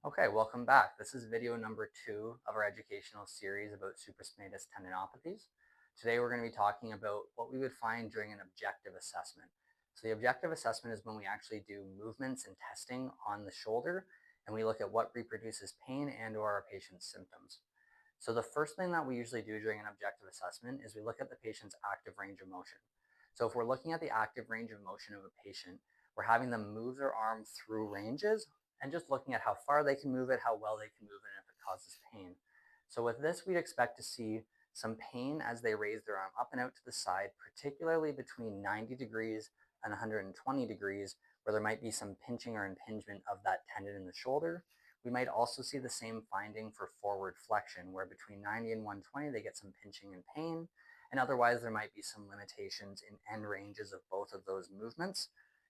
Okay, welcome back. This is video number 2 of our educational series about supraspinatus tendinopathies. Today we're going to be talking about what we would find during an objective assessment. So the objective assessment is when we actually do movements and testing on the shoulder, and we look at what reproduces pain and or our patient's symptoms. So the first thing that we usually do during an objective assessment is we look at the patient's active range of motion. So if we're looking at the active range of motion of a patient, we're having them move their arm through ranges and just looking at how far they can move it, how well they can move it, and if it causes pain. So with this, we'd expect to see some pain as they raise their arm up and out to the side, particularly between 90 degrees and 120 degrees, where there might be some pinching or impingement of that tendon in the shoulder. We might also see the same finding for forward flexion, where between 90 and 120 they get some pinching and pain, and otherwise there might be some limitations in end ranges of both of those movements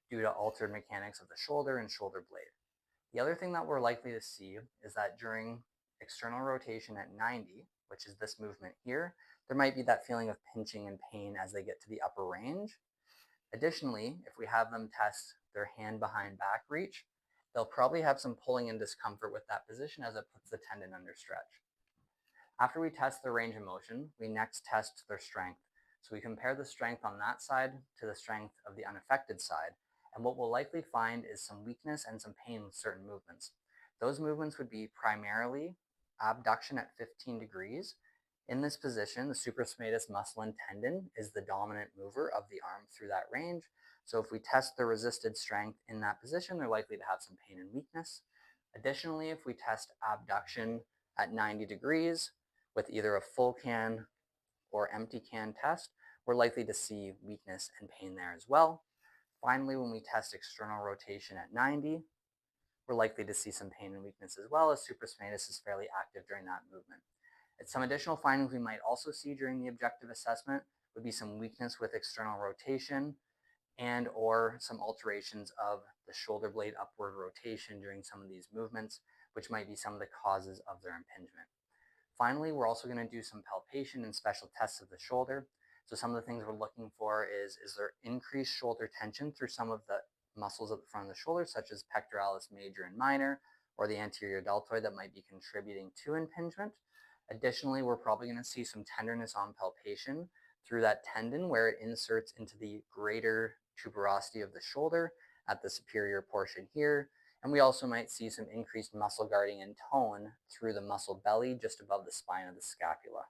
due to altered mechanics of the shoulder and shoulder blade. The other thing that we're likely to see is that during external rotation at 90, which is this movement here, there might be that feeling of pinching and pain as they get to the upper range. Additionally, if we have them test their hand behind back reach, they'll probably have some pulling and discomfort with that position as it puts the tendon under stretch. After we test their range of motion, we next test their strength. So we compare the strength on that side to the strength of the unaffected side. And what we'll likely find is some weakness and some pain with certain movements. Those movements would be primarily abduction at 15 degrees. In this position, the supraspinatus muscle and tendon is the dominant mover of the arm through that range. So if we test the resisted strength in that position, they're likely to have some pain and weakness. Additionally, if we test abduction at 90 degrees with either a full can or empty can test, we're likely to see weakness and pain there as well. Finally, when we test external rotation at 90, we're likely to see some pain and weakness as well, as supraspinatus is fairly active during that movement. And some additional findings we might also see during the objective assessment would be some weakness with external rotation and or some alterations of the shoulder blade upward rotation during some of these movements, which might be some of the causes of their impingement. Finally, we're also going to do some palpation and special tests of the shoulder. So some of the things we're looking for is there increased shoulder tension through some of the muscles at the front of the shoulder, such as pectoralis major and minor, or the anterior deltoid that might be contributing to impingement. Additionally, we're probably going to see some tenderness on palpation through that tendon where it inserts into the greater tuberosity of the shoulder at the superior portion here. And we also might see some increased muscle guarding and tone through the muscle belly just above the spine of the scapula.